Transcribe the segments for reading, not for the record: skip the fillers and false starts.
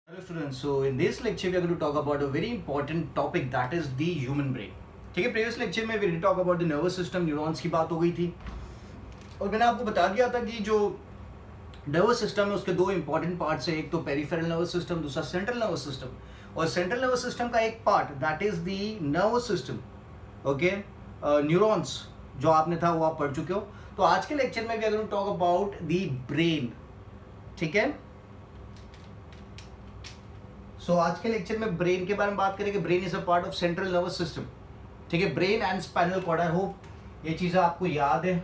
Hello students, so in this lecture we are going to talk about a very important topic that is the human brain. ठीक है, previous lecture में we talk about the nervous system, neurons की बात हो गई थी और मैंने आपको बता दिया था कि जो नर्वस सिस्टम है उसके दो इंपॉर्टेंट पार्ट्स है, एक तो पेरिफेरल नर्वस सिस्टम, दूसरा सेंट्रल नर्वस सिस्टम। और सेंट्रल नर्वस सिस्टम का एक part that is the nervous system, okay, neurons जो आपने था वो आप पढ़ चुके हो। तो आज के लेक्चर में we are going to talk about the brain. ठीक है, आज के लेक्चर में ब्रेन के बारे में बात करेंगे। Brain is a part of central nervous system. ठीक है, brain and spinal cord, I hope ये चीजें आपको याद है।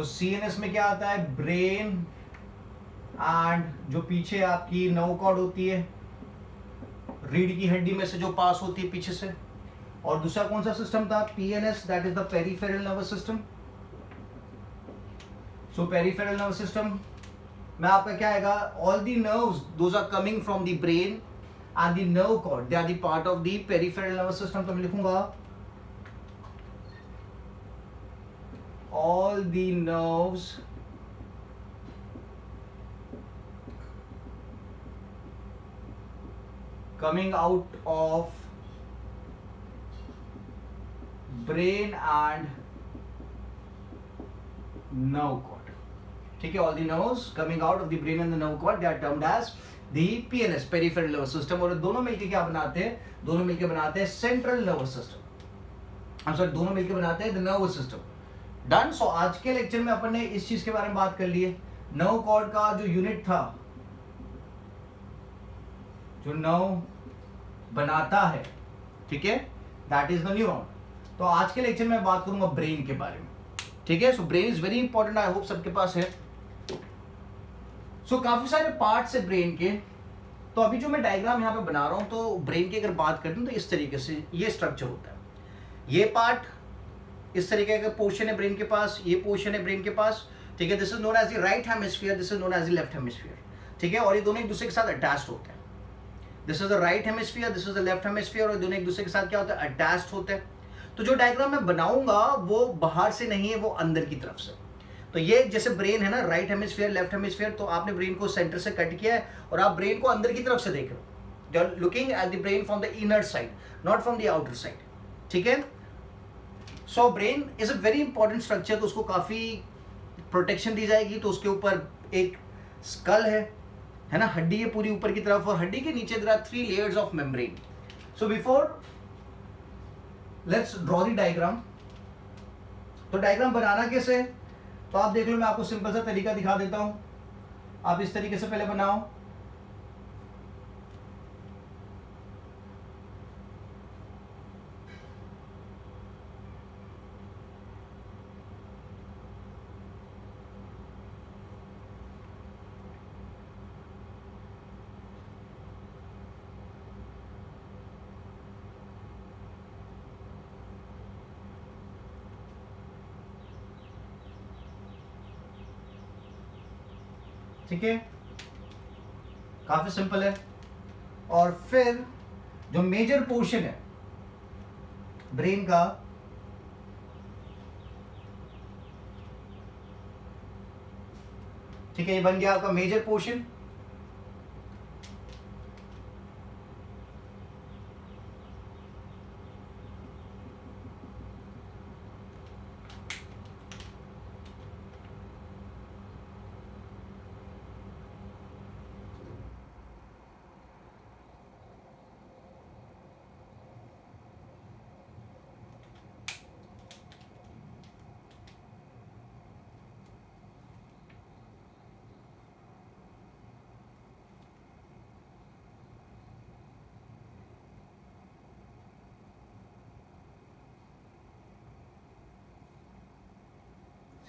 सीएनएस में क्या आता है, ब्रेन एंड जो पीछे आपकी नर्व कॉर्ड होती है, रीढ़ की हड्डी में से जो पास होती है पीछे से। और दूसरा कौन सा सिस्टम था, PNS, that is the peripheral nervous system. Peripheral nervous system में आपका क्या आएगा, all the nerves those are coming from the brain and the nerve cord, they are the part of the peripheral nervous system. तो मैं लिखूंगा all the nerves coming out of brain and nerve cord. ठीक है, all the nerves coming out of the brain and the nerve cord, they are termed as the PNS, peripheral nervous system. और दोनों मिलकर क्या बनाते हैं, दोनों मिलकर बनाते हैं सेंट्रल नर्वस सिस्टम। हम सॉरी, दोनों मिलकर बनाते हैं द नर्वस सिस्टम। डन। सो आज के लेक्चर में अपन ने इस चीज के बारे में बात कर ली है। नर्व कॉर्ड का जो यूनिट था, जो नर्व बनाता है, ठीक है, दैट इज द न्यूरॉन। तो आज के लेक्चर में बात करूंगा ब्रेन के बारे में। ठीक है, brain is very important, I hope सबके पास है। काफी सारे पार्ट्स है ब्रेन के। तो अभी जो मैं डायग्राम यहाँ पे बना रहा हूं, तो ब्रेन की अगर बात करते हैं तो इस तरीके से ये स्ट्रक्चर होता है। ये पार्ट इस तरीके का पोर्शन है ब्रेन के पास, ये पोर्शन है ब्रेन के पास। ठीक है, this is known as the right hemisphere, this is known as the left hemisphere. ठीक है, और ये दोनों एक दूसरे के साथ अटैच्ड होते हैं। This is the right hemisphere, this is the left hemisphere, और दोनों एक दूसरे के साथ क्या होता है, अटैच्ड होते हैं। तो जो डायग्राम मैं बनाऊंगा वो बाहर से नहीं है, वो अंदर की तरफ से। तो ये जैसे ब्रेन है ना, राइट हेमिस्फीयर, लेफ्ट हेमिस्फीयर, तो आपने ब्रेन को सेंटर से कट किया है और आप ब्रेन को अंदर की तरफ से देख रहे हो। You are looking at the brain from the inner side, not from the outer side. ठीक है, brain is a very important structure. तो उसको काफी प्रोटेक्शन दी जाएगी। तो उसके ऊपर एक स्कल है ना, हड्डी है पूरी ऊपर की तरफ, और हड्डी के नीचे there are 3 layers of membrane. Before let's draw the diagram. तो डायग्राम बनाना कैसे, तो आप देख लो, मैं आपको सिंपल सा तरीका दिखा देता हूं। आप इस तरीके से पहले बनाओ। ठीक है, काफी सिंपल है। और फिर जो मेजर पोर्शन है ब्रेन का, ठीक है, ये बन गया आपका मेजर पोर्शन।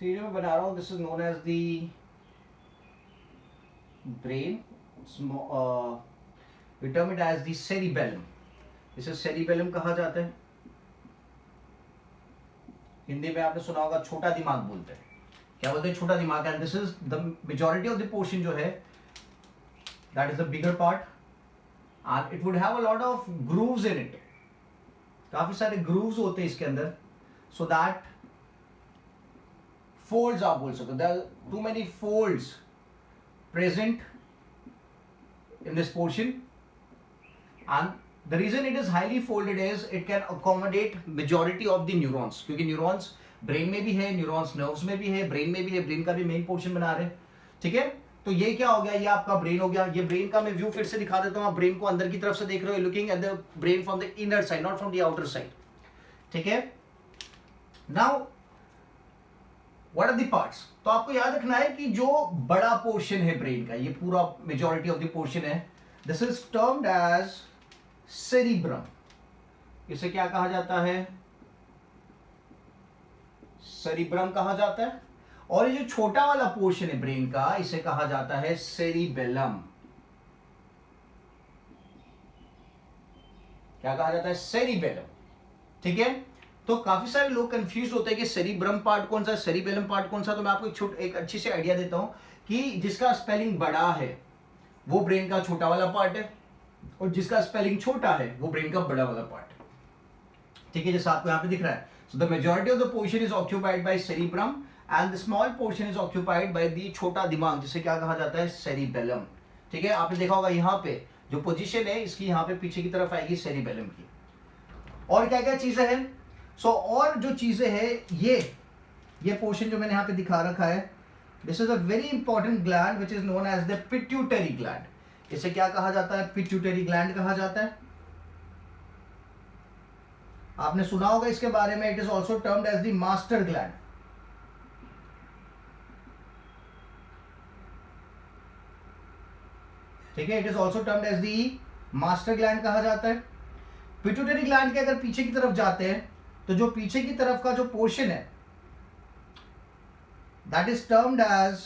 ये जो मैं बना रहा हूं, this is known as the brain, we term it as the cerebellum। इसे सेरिबेलम कहा जाता है। हिंदी में आपने सुना होगा छोटा दिमाग बोलते हैं। क्या बोलते हैं, छोटा दिमाग। And this is the majority of the portion जो है, that is the bigger part, and it would have a lot of grooves in it. काफी सारे ग्रूव्स होते हैं इसके अंदर, सो दैट फोल्ड्स आप बोल सकते हो, there are too many folds present in this portion, and the reason it is highly folded is it can accommodate majority of the neurons, क्योंकि neurons ब्रेन में भी है, न्यूरॉन्स नर्व्स में भी है, ब्रेन में भी है, ब्रेन का भी मेन पोर्शन बना रहे हैं, ठीक है। तो ये क्या हो गया, ये आपका ब्रेन हो गया। ये ब्रेन का मैं व्यू फिर से दिखा देता हूँ, आप ब्रेन को अंदर की तरफ से देख रहे हो, looking at the brain from the inner side, not from the outer side, ठीक है। Now what are the parts, तो आपको याद रखना है कि जो बड़ा पोर्शन है ब्रेन का, ये पूरा मेजॉरिटी ऑफ द पोर्शन है, this is termed as cerebrum. इसे क्या कहा जाता है, सेरिब्रम कहा जाता है। और ये जो छोटा वाला पोर्शन है ब्रेन का, इसे कहा जाता है सेरिबेलम। क्या कहा जाता है, सेरिबेलम, ठीक है। तो काफी सारे लोग कंफ्यूज होते हैं कि सेरिब्रम पार्ट कौन सा, सेरिबेलम पार्ट कौन सा। तो मैं आपको एक अच्छी से आइडिया देता हूं कि जिसका स्पेलिंग बड़ा है वो ब्रेन का छोटा वाला पार्ट है, और जिसका स्पेलिंग छोटा है वो ब्रेन का बड़ा वाला पार्ट है, ठीक है, जैसा आपको यहां पे दिख रहा है। So the majority of the portion is occupied by cerebrum and the small portion is occupied by the छोटा दिमाग, जिसे क्या कहा जाता है, सेरिबेलम, ठीक है। आपने देखा होगा यहाँ पे जो पोजीशन है इसकी, यहाँ पे पीछे की तरफ आएगी सेरिबेलम की। और क्या क्या चीजें हैं, और जो चीजें हैं, ये पोर्शन जो मैंने यहाँ पे दिखा रखा है, this is a very important gland which is known as the pituitary gland. इसे क्या कहा जाता है, पिट्यूटरी ग्लैंड कहा जाता है। आपने सुना होगा इसके बारे में, it is also termed as the master gland, ठीक है, it is also termed as the master gland कहा जाता है। पिट्यूटरी ग्लैंड के अगर पीछे की तरफ जाते हैं तो जो पीछे की तरफ का जो पोर्शन है, that is termed as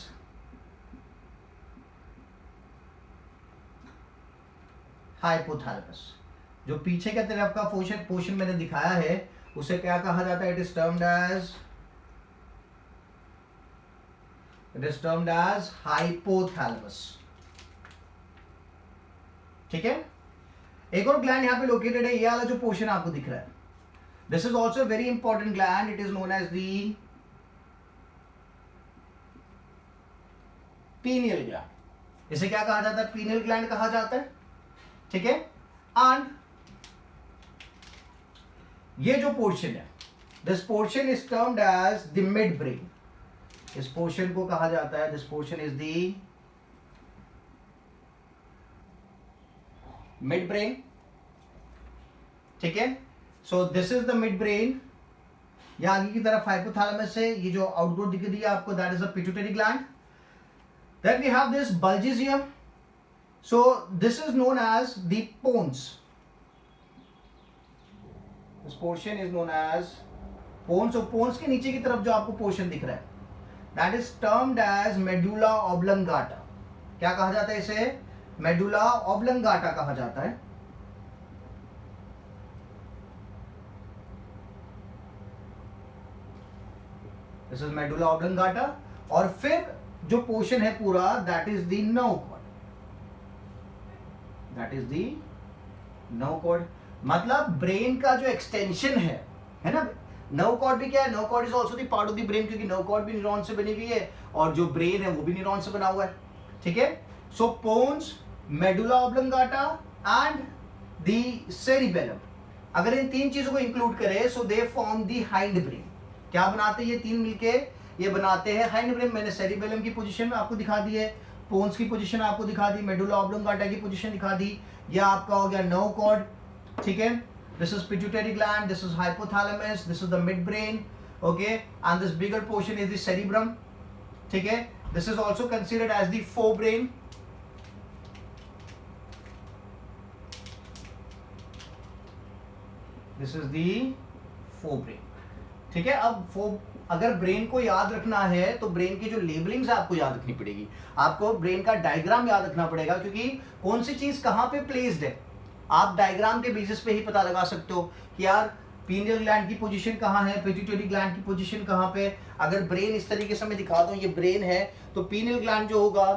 hypothalamus. जो पीछे की तरफ का पोर्शन मैंने दिखाया है उसे क्या कहा जाता है, it is termed as hypothalamus, ठीक है। एक और ग्लैंड यहां पे लोकेटेड है, ये वाला जो पोर्शन आपको दिख रहा है, this is also very important gland, it is known as the pineal gland. इसे क्या कहा जाता है, पीनियल ग्लैंड कहा जाता है, ठीक है। एंड ये जो पोर्शन है, this portion is termed as the midbrain. इस पोर्शन को कहा जाता है, this portion is the midbrain, ठीक है। So this is the midbrain. यहां आगे की तरफ हाइपोथैलेमस है, ये जो आउटग्रोथ दिख रही है आपको, that is the pituitary gland. Then we have this bulges here. So this is known as the pons. This portion is known as pons. So pons के नीचे की तरफ जो आपको पोर्शन दिख रहा है, that is termed as medulla oblongata. क्या कहा जाता है इसे, मेडुला ऑब्लंगाटा कहा जाता है। This is medulla oblongata. और फिर जो पोर्शन है पूरा, that is the nerve cord, that is the nerve cord. मतलब ब्रेन का जो एक्सटेंशन है ना। नर्व कॉर्ड भी क्या है, nerve cord is also the part of the brain, क्योंकि नर्व कॉर्ड भी न्यूरॉन से बनी हुई है और जो ब्रेन है वो भी न्यूरॉन से बना हुआ है, ठीक है। So pons, medulla oblongata and the cerebellum, अगर इन तीन चीजों को इंक्लूड करें, so they form the hind brain. क्या बनाते हैं ये तीन मिलके, ये बनाते हैं हाइंड ब्रेन। मैंने सेरिबेलम की पोजीशन आपको दिखा दी है, पोन्स की पोजीशन आपको दिखा दी, मेडुला ऑब्लंगाटा की पोजीशन दिखा दी, ये आपका हो गया नर्व कॉर्ड, ठीक है। This is pituitary gland, this is hypothalamus, this is the midbrain, okay, and this bigger portion is the cerebrum, ठीक है। This is also considered as the forebrain. This is the forebrain, ठीक है। अब अगर brain को याद रखना है तो ब्रेन की जो लेबलिंग्स आपको याद रखनी पड़ेगी, आपको ब्रेन का डायग्राम याद रखना पड़ेगा, क्योंकि कौन सी चीज कहां पे प्लेस्ड है आप डायग्राम के बेसिस पे ही पता लगा सकते हो कि यार पीनियल ग्लैंड की पोजीशन कहां है, पिट्यूटरी ग्लैंड की पोजीशन कहां पे। अगर ब्रेन इस तरीके से मैं दिखा दूं, ये ब्रेन है, तो पीनियल ग्लैंड जो होगा,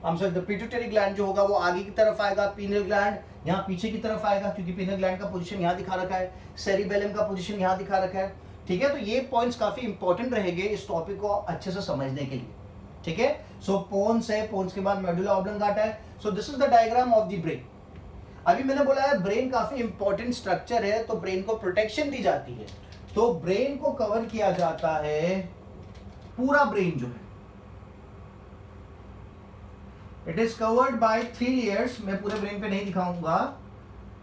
पिट्यूटरी ग्लैंड जो होगा वो आगे की तरफ आएगा, पीनियल ग्लैंड यहाँ पीछे की तरफ आएगा, क्योंकि पीनियल ग्लैंड का पोजीशन यहाँ दिखा रखा है, सेरिबेलम का पोजीशन यहाँ दिखा रखा है, ठीक है। तो ये पॉइंट्स काफी इंपॉर्टेंट रहेंगे इस टॉपिक को अच्छे से समझने के लिए, ठीक है। सो पोन्स है, पोन्स के बाद मेडुला ऑब्लिंगाटा है। So this is the diagram of the brain. अभी मैंने बोला है ब्रेन काफी इंपॉर्टेंट स्ट्रक्चर है, तो ब्रेन को प्रोटेक्शन दी जाती है, तो ब्रेन को कवर किया जाता है, पूरा ब्रेन जो है it is covered by 3 layers. मैं पूरे ब्रेन पे नहीं दिखाऊंगा,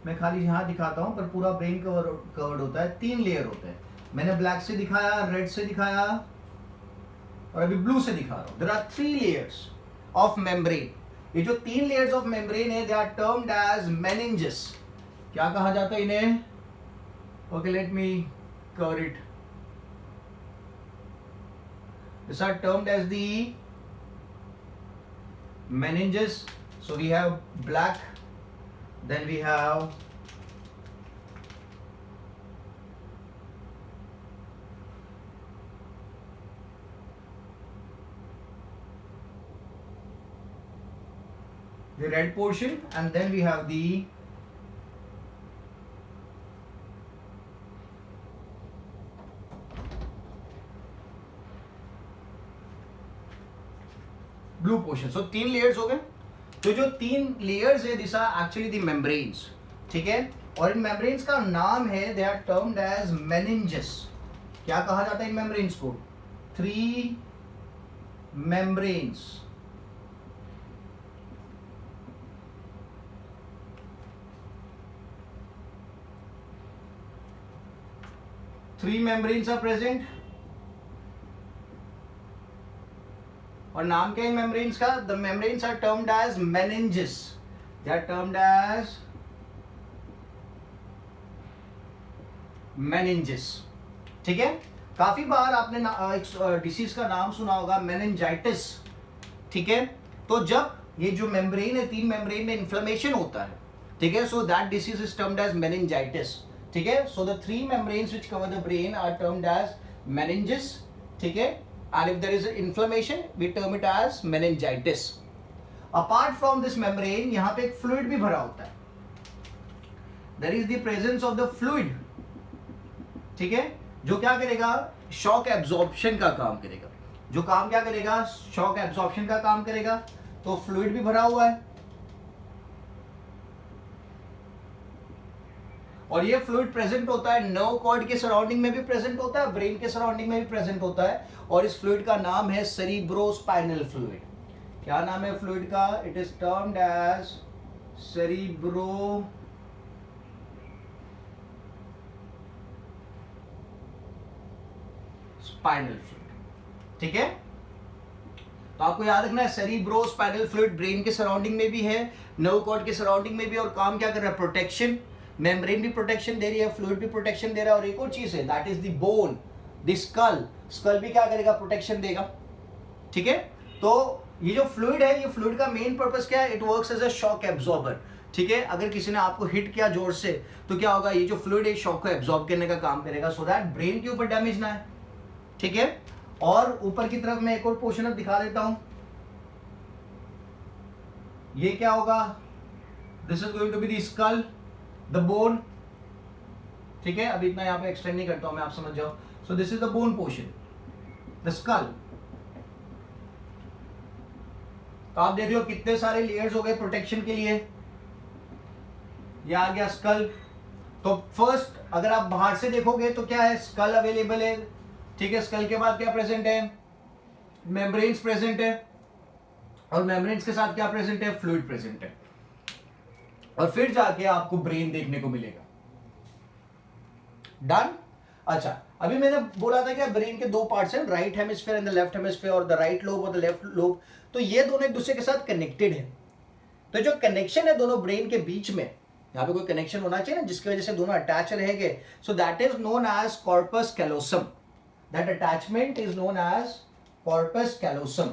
मैं खाली यहां दिखाता हूं, पर पूरा ब्रेन कवर्ड होता है, 3 लेयर होते हैं। मैंने ब्लैक से दिखाया, रेड से दिखाया और अभी ब्लू से दिखा रहा हूं। There are 3 layers of membrane. ये जो 3 लेयर्स ऑफ मेम्ब्रेन है, they are termed as meninges. क्या कहा जाता है इन्हें? Okay, let me cover it. These are termed as the meninges. So we have black, then we have the red portion, and then we have the blue portion. So 3 layers हो गए। तो जो 3 layers है, this are actually the membranes, ठीक है। और इन membranes का नाम है, they are termed as meninges. क्या कहा जाता है इन मेम्ब्रेन्स को? 3 membranes. Three membranes are present। और नाम क्या है मेम्ब्रेन्स का? The membranes are termed as meninges. They are termed as meninges, ठीक है। काफी बार आपने एक डिसीज का नाम सुना होगा, मेनिंजाइटिस, ठीक है। तो जब ये जो मेम्ब्रेन है, 3 मेम्ब्रेन में इन्फ्लेमेशन होता है, ठीक है, so that disease is termed as meningitis, ठीक है। So the 3 membranes which cover the brain are termed as meninges, ठीक है। And if there is inflammation, we term it as meningitis. Apart from this membrane, यहाँ पे एक fluid भी भरा होता है। There is the presence of the fluid, ठीक है, जो क्या करेगा? शॉक एब्जॉर्प्शन का काम करेगा। जो काम क्या करेगा? शॉक एब्जॉर्प्शन का काम करेगा। तो फ्लूइड भी भरा हुआ है, और ये फ्लूइड प्रेजेंट होता है नर्व कॉर्ड के सराउंडिंग में भी प्रेजेंट होता है, ब्रेन के सराउंडिंग में भी प्रेजेंट होता है, और इस फ्लूइड का नाम है सेरिब्रोस्पाइनल फ्लूइड। क्या नाम है फ्लूइड का? It is termed as cerebrospinal fluid, ठीक है। तो आपको याद रखना है, सेरिब्रोस्पाइनल फ्लूइड ब्रेन के सराउंडिंग में भी है, नर्व कॉर्ड के सराउंडिंग में भी, और काम क्या कर रहा है? प्रोटेक्शन। मेम्ब्रेन भी प्रोटेक्शन दे रही है, फ्लूइड भी प्रोटेक्शन दे रहा है, और एक और चीज है, that is the bone, the skull. Skull भी क्या करेगा? प्रोटेक्शन देगा, ठीक है। तो ये जो फ्लूइड है, ये फ्लूइड का मेन पर्पस क्या है? It works as a shock absorber, ठीक है। अगर किसी ने आपको हिट किया जोर से, तो क्या होगा? ये जो फ्लूइड है, शॉक को एब्जॉर्ब करने का काम करेगा, सो दैट ब्रेन के ऊपर डैमेज ना है, ठीक है। और ऊपर की तरफ मैं एक और पोर्शन अब दिखा देता हूं। ये क्या होगा? This is going to be the skull, the bone, ठीक है। अभी इतना यहां पे एक्सटेंड नहीं करता हूं मैं, आप समझ जाओ। सो this is the bone portion, the skull. तो आप देख लो कितने सारे लेयर्स हो गए प्रोटेक्शन के लिए। ये आ गया स्कल। तो फर्स्ट अगर आप बाहर से देखोगे तो क्या है? स्कल अवेलेबल है, ठीक है। स्कल के बाद क्या प्रेजेंट है? मेम्ब्रेन्स प्रेजेंट है, और मेम्ब्रेन्स के साथ क्या प्रेजेंट है? फ्लूइड प्रेजेंट है, और फिर जाके आपको ब्रेन देखने को मिलेगा। डन? अच्छा, अभी मैंने बोला था कि ब्रेन के 2 पार्ट्स हैं, right hemisphere and the left hemisphere, और द राइट लोब और द लेफ्ट लोब। तो ये दोनों एक दूसरे के साथ कनेक्टेड है। तो जो कनेक्शन है दोनों ब्रेन के बीच में, यहाँ पे कोई कनेक्शन होना चाहिए ना, जिसकी वजह से दोनों अटैच रहेंगे। So that is known as corpus callosum. That attachment is known as corpus callosum.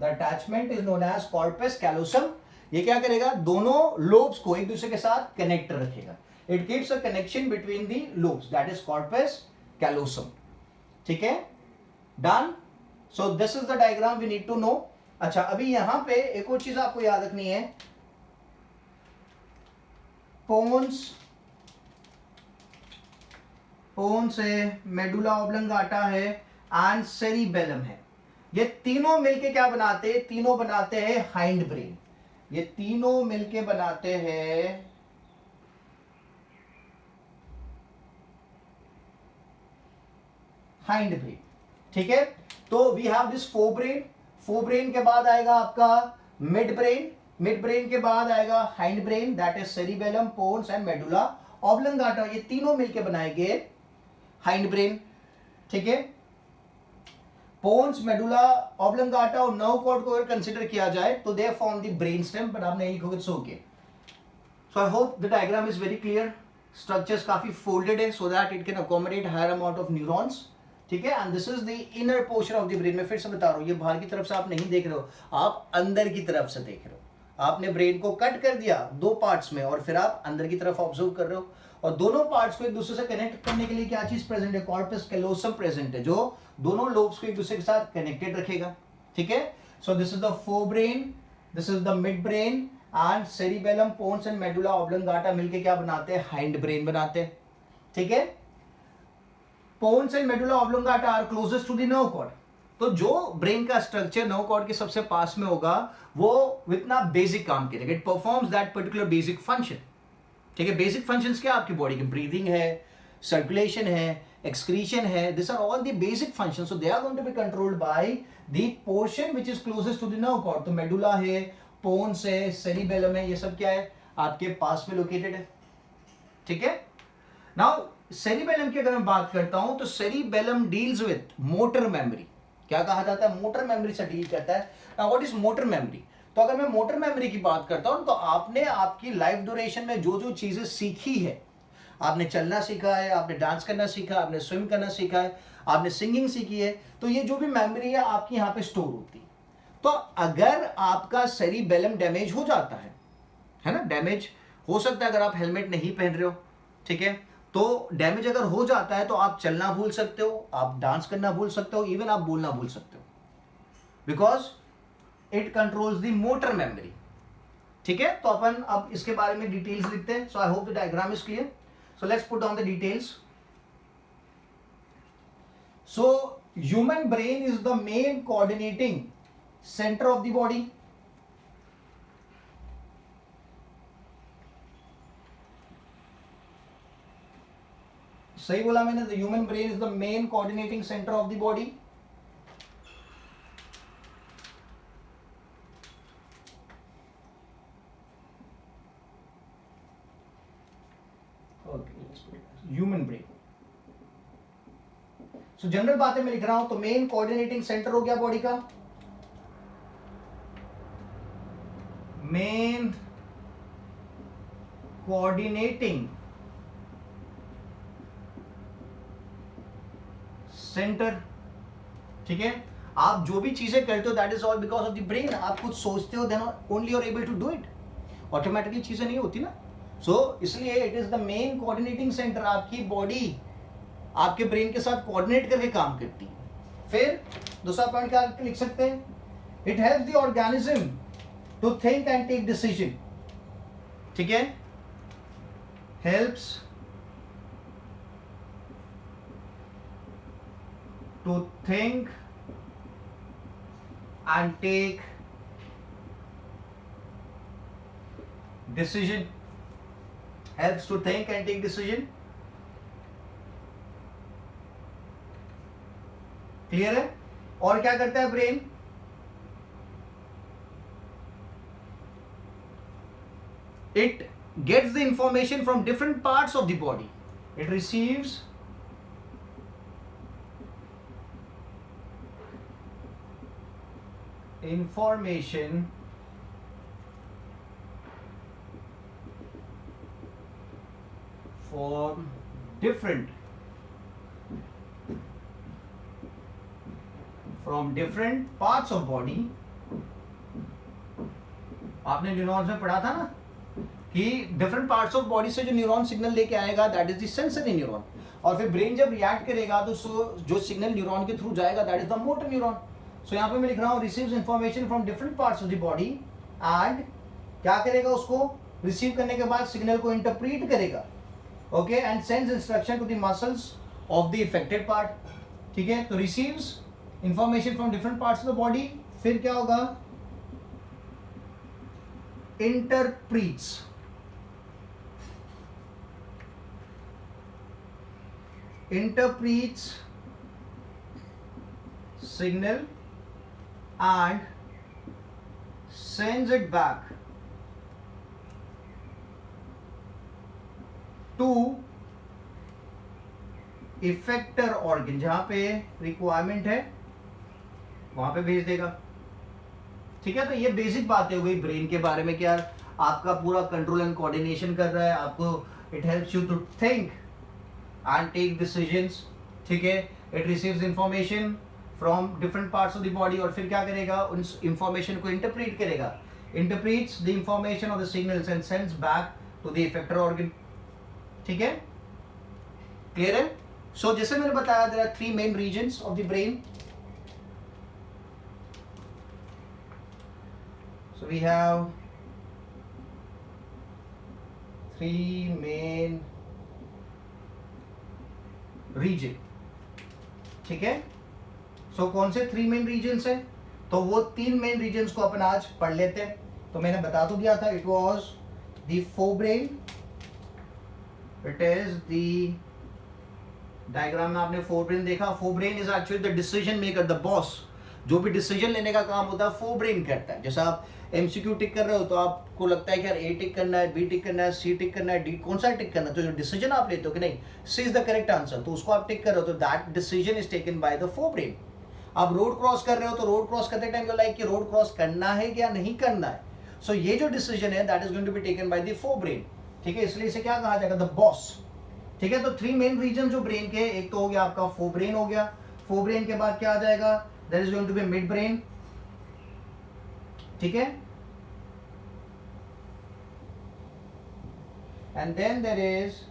The attachment is known as corpus callosum. ये क्या करेगा? दोनों लोब्स को एक दूसरे के साथ कनेक्ट रखेगा। It keeps a connection between the lobes, that is corpus callosum, ठीक है। Done? So this is the diagram we need to know. अच्छा, अभी यहां पे एक और चीज आपको याद रखनी है। पोन्स है, मेडुला ऑब्लंगाटा है एंड सेरिबेलम है। ये तीनों मिलके क्या बनाते हैं? तीनों बनाते हैं हाइंड ब्रेन। ये तीनों मिलके बनाते हैं हाइंड ब्रेन। ठीक है, तो we have this forebrain. Forebrain के बाद आएगा आपका मिड ब्रेन। मिड ब्रेन के बाद आएगा hind brain, that is cerebellum, pons and medulla oblongata. ये तीनों मिलके बनाएंगे हाइंड ब्रेन। ठीक है, पोन्स, मेडुला ऑब्लंगाटा और नर्व कॉर्ड को अगर कंसीडर किया जाए तो they form the brain stem, but आप नहीं लिखोगे सो के। So I hope the diagram is very clear. Structures काफी फोल्डेड है so that it can accommodate higher amount of neurons. ठीक है, and this is the inner portion of the brain. मैं फिर से बता रहा हूं, ये बाहर की तरफ से आप नहीं देख रहे हो, आप अंदर की तरफ से देख रहे हो। आपने ब्रेन को कट कर दिया दो पार्ट्स में और फिर आप अंदर की तरफ ऑब्जर्व कर रहे हो, और दोनों पार्ट्स को एक दूसरे से कनेक्ट करने के लिए क्या चीज प्रेजेंट है? कॉर्पस कैलोसम प्रेजेंट है, जो दोनों लोब्स को एक दूसरे के साथ कनेक्टेड रखेगा। ठीक है, so this is the forebrain, this is the midbrain and cerebellum, pons and medulla oblongata मिलके क्या बनाते हैं? हाइंड ब्रेन बनाते हैं। ठीक है, pons and medulla oblongata are closest to the nerve cord. तो जो ब्रेन का स्ट्रक्चर नर्व कॉर्ड के सबसे पास में होगा वो इतना बेसिक काम करेगा, it performs that particular basic function. ठीक है, बेसिक फंक्शंस क्या? आपकी बॉडी की ब्रीदिंग है, सर्कुलेशन है, एक्सक्रीशन है, this are all the basic functions, so they are going to be controlled by the portion which is closest to the nerve cord. तो medulla है, पोन्स है, cerebellum है, ये सब क्या है? आपके पास में लोकेटेड है। ठीक है, नाउ सेरिबेलम की अगर मैं बात करता हूं तो cerebellum deals with motor memory. क्या कहा जाता है? मोटर मेमोरी से डील करता है। Now what is motor memory? तो अगर मैं मोटर मेमोरी की बात करता हूं तो आपने आपकी लाइफ ड्यूरेशन में जो जो चीजें सीखी है, आपने चलना सीखा है, आपने डांस करना सीखा, आपने स्विम करना सीखा है, आपने सिंगिंग सीखी है, तो ये जो भी मेमोरी है आपकी यहाँ पे स्टोर होती है। तो अगर आपका सेरिबेलम डैमेज हो जाता है ना, डैमेज हो सकता है अगर आप हेलमेट नहीं पहन रहे हो। ठीक है, तो डैमेज अगर हो जाता है तो आप चलना भूल सकते हो, आप डांस करना भूल सकते हो, इवन आप बोलना भूल सकते हो, because it controls the motor memory. ठीक है, तो अपन अब इसके बारे में डिटेल्स लिखते हैं। So I hope the diagram is clear. So let's put down the details. So human brain is the main coordinating centre of the body. सही बोला मैंने? The human brain is the main coordinating centre of the body. Human brain. So general बातें मैं लिख रहा हूं तो main coordinating centre हो गया बॉडी का, मेन कोऑर्डिनेटिंग सेंटर। ठीक है, आप जो भी चीजें करते हो that is all because of the brain. आप कुछ सोचते हो then only you are able to do it, automatically चीजें नहीं होती ना। सो इसलिए it is the main coordinating centre. आपकी बॉडी आपके ब्रेन के साथ कोऑर्डिनेट करके काम करती है। फिर दूसरा पॉइंट क्या लिख सकते हैं? It helps the organism to think and take decision. ठीक है, helps to think and take decision, helps to think and take decision। Clear है? और क्या करता है brain? It gets the information from different parts of the body. It receives information from different parts of body। आपने neurons में पढ़ा था ना कि डिफरेंट पार्ट्स ऑफ बॉडी से जो न्यूरॉन सिग्नल लेके आएगा that is the sensory neuron, और फिर ब्रेन जब रिएक्ट करेगा तो जो सिग्नल न्यूरॉन के थ्रू जाएगा that is the motor neuron. So यहाँ पे मैं लिख रहा हूँ receives information from different parts of the body and क्या करेगा? उसको रिसीव करने के बाद सिग्नल को इंटरप्रीट करेगा, okay, and sends instruction to the muscles of the affected part, ठीक है। तो receives information from different parts of the body, फिर क्या होगा, इंटरप्रीट्स, interprets signal and sends it back to effector organ, जहां पे रिक्वायरमेंट है वहां पे भेज देगा, ठीक है। तो ये बेसिक बातें हो गई ब्रेन के बारे में कि यार आपका पूरा कंट्रोल एंड कोऑर्डिनेशन कर रहा है, आपको it helps you to think and take decisions, ठीक है। it receives information from different parts of the body, और फिर क्या करेगा, उन information को interpret करेगा, interprets the information of the signals and sends back to the effector organ, ठीक है। clear है। so जैसे मैंने बताया there are three main regions of the brain, so we have three main region, ठीक है। सो कौन से थ्री मेन रीजन्स हैं, तो वो तीन मेन रीजन्स को अपन आज पढ़ लेते हैं। तो मैंने बता तो दिया था, it was the forebrain, it is the diagram में आपने फोरब्रेन देखा। Forebrain is actually the decision maker, the boss, जो भी डिसीजन लेने का काम होता है फोरब्रेन करता है। जैसा आप एमसीक्यू टिक कर रहे हो तो आपको लगता है कि यार ए टिक करना है, बी टिक करना है, सी टिक करना है, डी कौन सा टिक करना है, तो जो डिसीजन आप लेते हो कि नहीं सी इज द करेक्ट आंसर, तो उसको आप टिक कर रहे हो, तो that decision is taken by the forebrain. आप रोड क्रॉस कर रहे हो तो रोड क्रॉस करते टाइम लाइक कि रोड क्रॉस करना है या नहीं करना है, सो ये जो डिसीजन है that is going to be taken by the forebrain, ठीक है। इसलिए इसे क्या कहा जाएगा, द बॉस, ठीक है। तो थ्री मेन रीजन जो ब्रेन के, एक तो हो गया आपका फोरब्रेन हो गया, फोरब्रेन के बाद क्या आ जाएगा, there is going to be midbrain, ठीक है, and then there is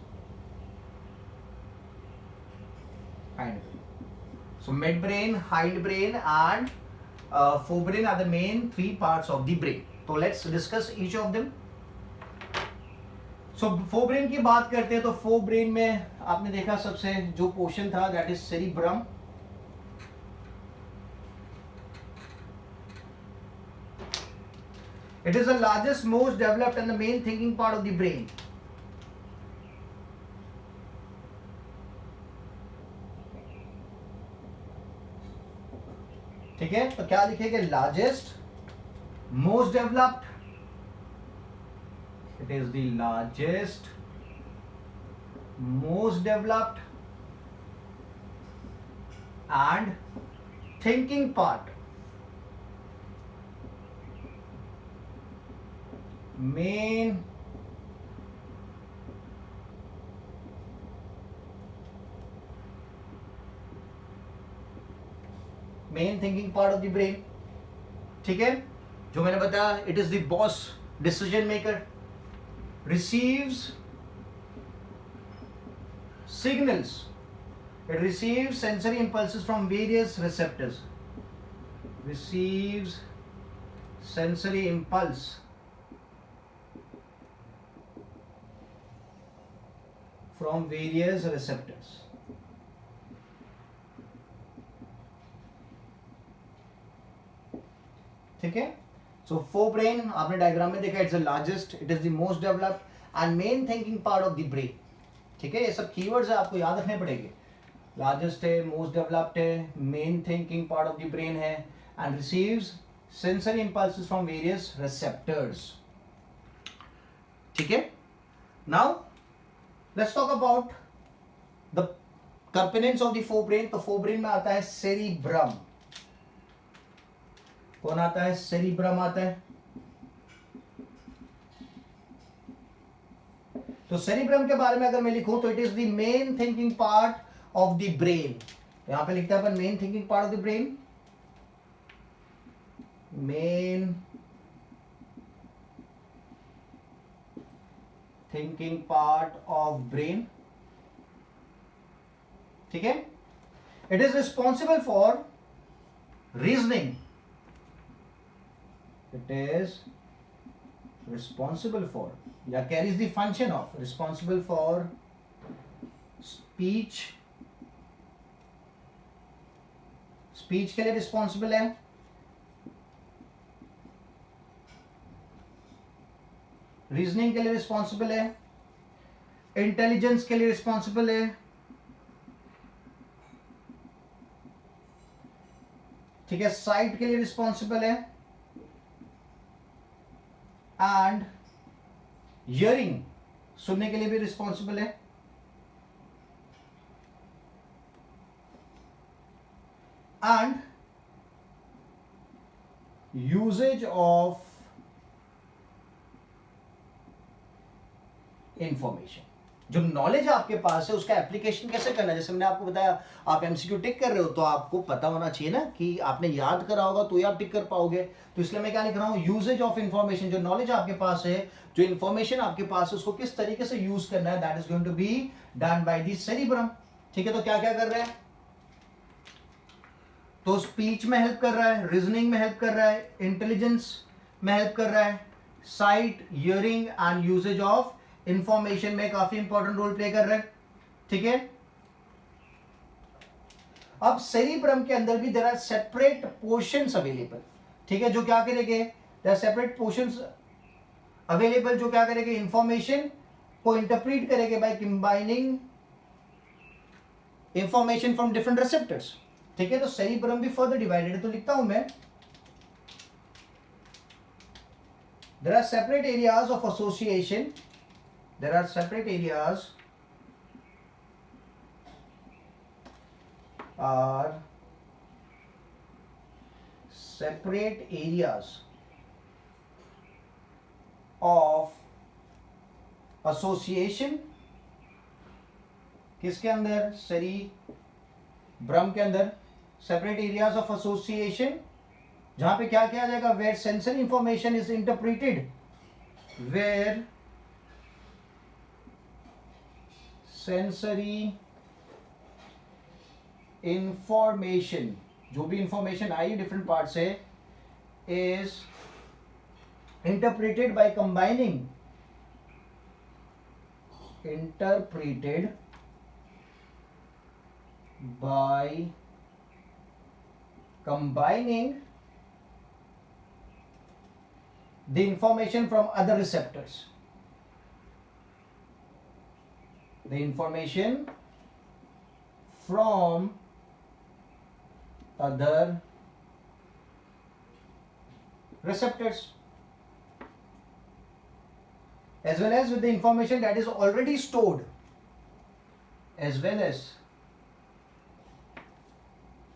hind brain. So midbrain, hindbrain and forebrain are the main three parts of the brain. So let's discuss each of them. So forebrain की बात करते हैं तो forebrain में आपने देखा सबसे जो पोर्शन था that is cerebrum. It is the largest, most developed and the main thinking part of the brain. ठीक है, तो क्या लिखेंगे, largest, most developed, it is the largest, most developed and thinking part, main thinking part of the brain, ठीक है। जो मैंने बताया, it is the boss, decision maker, receives signals, it receives sensory impulses from various receptors, receives sensory impulse from various receptors, ठीक है। सो forebrain आपने diagram में देखा, it's the largest, it is the most developed and main thinking part of the brain, ठीक है। ये सब keywords है, आपको याद रखने पड़ेंगे। लार्जेस्ट है, मोस्ट डेवलप्ड है, main thinking part of the brain है, and receives sensory impulses from various receptors, ठीक है। Now let's talk about the components of the forebrain. तो फोरब्रेन में आता है सेरिब्रम, कौन आता है, सेरिब्रम आता है। तो सेरिब्रम के बारे में अगर मैं लिखूं तो it is the main thinking part of the brain, यहां पे लिखते हैं अपन main thinking part of the brain, main thinking part of brain, ठीक है। It is responsible for reasoning, it is responsible for या carries the function of, responsible for speech, speech के लिए responsible है, रीजनिंग के लिए रिस्पॉन्सिबल है, intelligence के लिए रिस्पॉन्सिबल है, ठीक है, साइट के लिए रिस्पॉन्सिबल है, एंड हियरिंग सुनने के लिए भी रिस्पॉन्सिबल है, एंड यूजेज ऑफ इंफॉर्मेशन। जो नॉलेज आपके पास है उसका एप्लीकेशन कैसे करना है, जैसे मैंने आपको बताया आप एमसीक्यू टिक कर रहे हो तो आपको पता होना चाहिए ना कि आपने याद करा होगा तो ही आप टिक कर पाओगे। तो इसलिए मैं क्या लिख रहा हूं, यूजेज ऑफ इंफॉर्मेशन। जो नॉलेज आपके पास है, जो इंफॉर्मेशन आपके पास है, उसको किस तरीके से यूज करना है, that is going to be done by the cerebrum. ठीक है, तो क्या क्या कर रहे हैं, तो स्पीच में हेल्प कर रहा है, रीजनिंग में हेल्प कर रहा है, इंटेलिजेंस में हेल्प कर रहा है, sight, hearing and uses of information में काफी इंपॉर्टेंट रोल प्ले कर रहा है। ठीक है, अब सेरिब्रम के अंदर भी there are separate portions available. ठीक है, जो क्या करेंगे, there are separate portions available जो क्या करेंगे, इंफॉर्मेशन को इंटरप्रेट करेंगे by combining information from different receptors. ठीक है, तो सेरिब्रम भी फर्दर डिवाइडेड है, तो लिखता हूं मैं, there are separate areas of association, there are separate areas are separate areas of association किसके अंदर, सेरिब्रम के अंदर सेपरेट एरियाज ऑफ एसोसिएशन, जहां पे क्या किया जाएगा, where sensory information is interpreted, where sensory information, जो भी इंफॉर्मेशन आई डिफरेंट पार्ट से, is interpreted by combining, interpreted by combining the information from other receptors, the information from other receptors as well as with the information that is already stored, as well as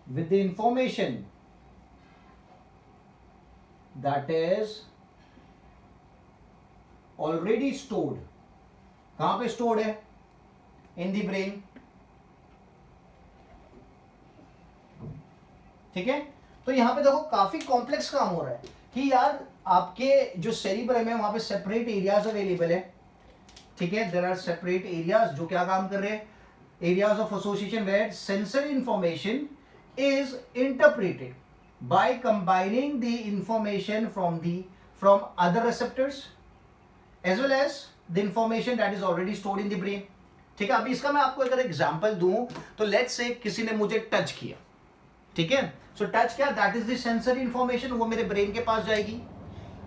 with the information that is already stored। कहां पे stored है, इन दी brain. ठीक है, तो यहां पे देखो काफी कॉम्प्लेक्स काम हो रहा है कि यार आपके जो सेरिब्रम है वहां पे सेपरेट एरियाज अवेलेबल है। ठीक है, देयर आर सेपरेट एरियाज जो क्या काम कर रहे हैं, areas of association where sensory information is interpreted by combining the information from other receptors as well as the information that is already stored in the brain. ठीक है, अभी इसका मैं आपको अगर एग्जांपल दूं तो लेट्स से किसी ने मुझे टच किया। ठीक है, सो टच क्या, that is the sensory information, वो मेरे ब्रेन के पास जाएगी।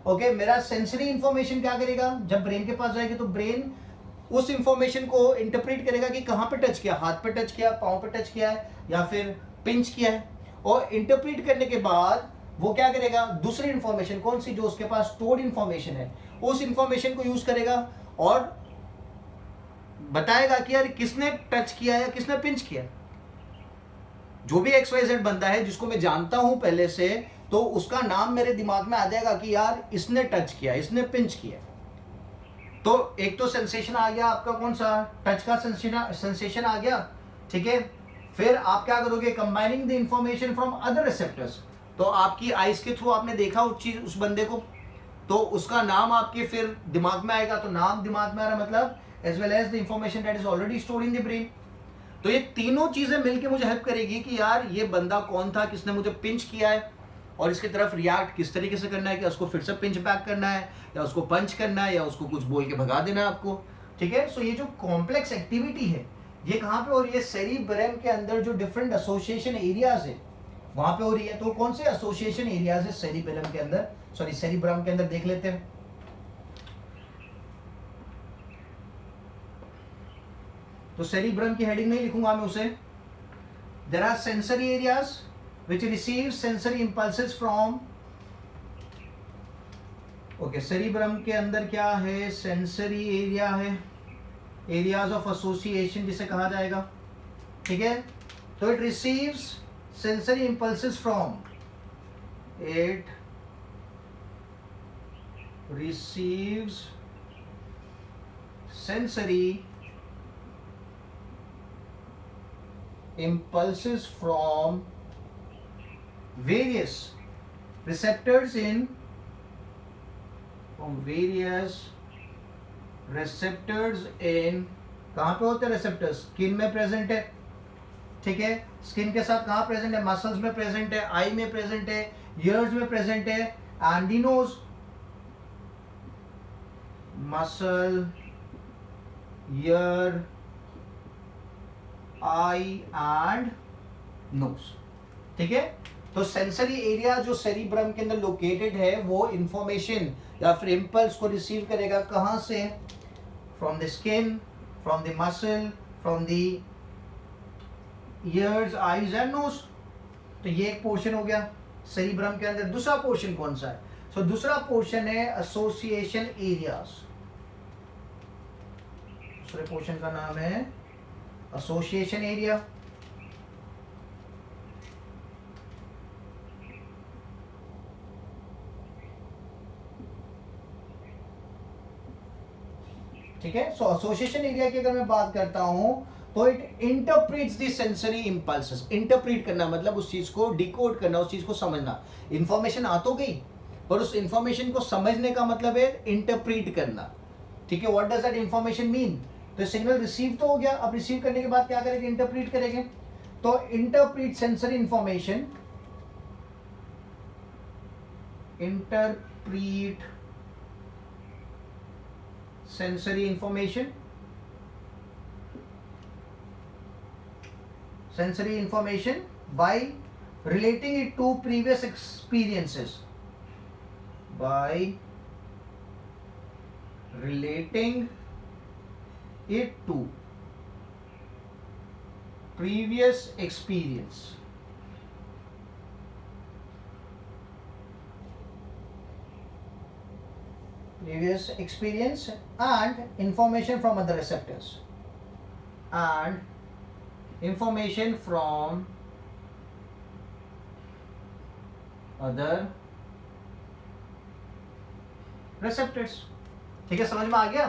ओके, मेरा सेंसरी इंफॉर्मेशन क्या करेगा, जब ब्रेन के पास जाएगी तो ब्रेन उस इंफॉर्मेशन को इंटरप्रेट करेगा कि कहां पे टच किया, हाथ पे टच किया, पांव पे टच किया है या फिर पिंच किया है, और इंटरप्रेट करने के बाद वो क्या करेगा, दूसरी इंफॉर्मेशन कौन सी, जो उसके पास स्टोर्ड इंफॉर्मेशन है, उस इंफॉर्मेशन को यूज करेगा और बताएगा कि यार किसने टच किया या किसने पिंच किया। जो भी XYZ बंदा है जिसको मैं जानता हूं पहले से, तो उसका नाम मेरे दिमाग में आ जाएगा कि यार इसने टच किया, इसने पिंच किया। तो एक तो सेंसेशन आ गया आपका, कौन सा, टच का सेंसेशन आ गया। ठीक है, फिर आप क्या करोगे, combining the information from other receptors, तो आपकी आइज के थ्रू आपने देखा उस चीज, उस बंदे को, तो उसका नाम आपके फिर दिमाग में आएगा। तो नाम दिमाग में आ रहा मतलब as well as the information that is already stored in the brain. तो ये तीनों चीजें मिलकर मुझे हेल्प करेगी कि यार ये बंदा कौन था, किसने मुझे पिंच किया है, और इसकी तरफ रिएक्ट किस तरीके से करना है, कि उसको फिर से पिंच बैक करना है, या उसको पंच करना है, या उसको कुछ बोल के भगा देना है आपको। ठीक है, सो ये जो कॉम्प्लेक्स एक्टिविटी है ये कहाँ पे हो रही है, सेरिब्रम के अंदर जो डिफरेंट एसोसिएशन एरियाज है वहां पे हो रही है। तो कौन से एसोसिएशन एरियाज है सेरिब्रम के अंदर, सॉरी सेरिब्रम के अंदर, देख लेते हैं। तो सेरिब्रम की हेडिंग नहीं लिखूंगा मैं उसे। There are sensory areas which receives sensory impulses from, okay cerebrum के अंदर क्या है, सेंसरी एरिया है, एरियाज ऑफ एसोसिएशन जिसे कहा जाएगा। ठीक है, तो it receives sensory impulses from, it receives sensory impulses from various receptors in, कहां पे होते हैं रेसेप्टर्स, स्किन में प्रेजेंट है। ठीक है, स्किन के साथ कहां प्रेजेंट है, मसल्स में प्रेजेंट है, आई में प्रेजेंट है, ईयर्स में प्रेजेंट है, and the nose, muscle, ear, eye and nose. ठीक है, तो सेंसरी एरिया जो सेरिब्रम के अंदर लोकेटेड है वो इंफॉर्मेशन या फिर इंपल्स को रिसीव करेगा कहां से, from the skin, from the muscle, from the ears, eyes and nose. तो ये एक पोर्शन हो गया सेरिब्रम के अंदर। दूसरा पोर्शन कौन सा है, सो दूसरा पोर्शन है एसोसिएशन एरियाज। दूसरे पोर्शन का नाम है एसोसिएशन एरिया। ठीक है, सो एसोसिएशन एरिया की अगर मैं बात करता हूं तो it interprets the sensory impulses. Interpret करना मतलब उस चीज को डिकोड करना, उस चीज को समझना। इंफॉर्मेशन आ तो गई पर उस इंफॉर्मेशन को समझने का मतलब है इंटरप्रेट करना। ठीक है, what does that information mean, तो सिग्नल रिसीव तो हो गया, अब रिसीव करने के बाद क्या करेंगे, इंटरप्रेट करेंगे। तो interpret sensory information, interpret sensory information, by relating it to previous experiences, by relating it to previous experience. Previous experience and information from other receptors, and information from other receptors. ठीक है, समझ में आ गया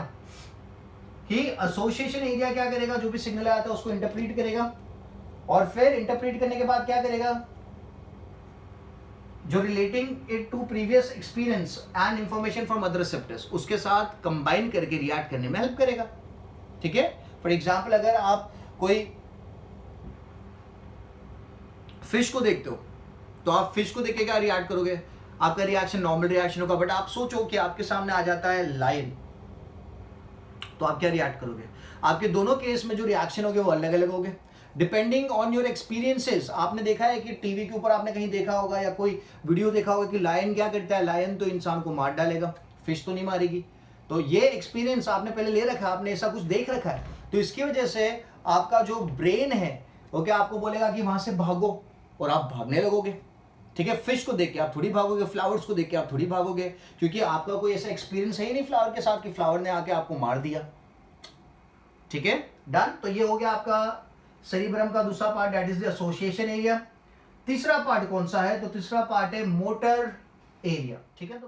कि association area क्या करेगा, जो भी सिग्नल आया था उसको इंटरप्रेट करेगा, और फिर इंटरप्रेट करने के बाद क्या करेगा, जो relating it to previous experience and information from other receptors, उसके साथ कंबाइन करके रिएक्ट करने में हेल्प करेगा। ठीक है, फॉर एग्जांपल अगर आप कोई फिश को देखते हो तो आप फिश को देख के क्या रिएक्ट करोगे, आपका रिएक्शन नॉर्मल रिएक्शन होगा। बट आप सोचो कि आपके सामने आ जाता है लायन, तो आप क्या रिएक्ट करोगे। आपके दोनों केस में जो रिएक्शन होंगे वो अलग अलग होंगे, डिपेंडिंग ऑन योर एक्सपीरियंसेस। आपने देखा है कि टीवी के ऊपर आपने कहीं देखा होगा या कोई वीडियो देखा होगा कि लायन क्या करता है, लायन तो इंसान को मार डालेगा, फिश तो नहीं मारेगी। तो ये एक्सपीरियंस आपने पहले ले रखा है, आपने ऐसा कुछ देख रखा है, तो इसकी वजह से आपका जो ब्रेन है वो क्या आपको बोलेगा कि वहां से भागो, और आप भागने लगोगे। ठीक है, फिश को देख के आप थोड़ी भागोगे, फ्लावर्स को देख के आप थोड़ी भागोगे, क्योंकि आपका कोई ऐसा एक्सपीरियंस है ही नहीं फ्लावर के साथ कि फ्लावर ने आके आपको मार दिया। ठीक है, डन। तो ये हो गया आपका सेरिब्रम का दूसरा part, that is the association area. तीसरा पार्ट कौन सा है, तो तीसरा पार्ट है मोटर एरिया। ठीक है, तो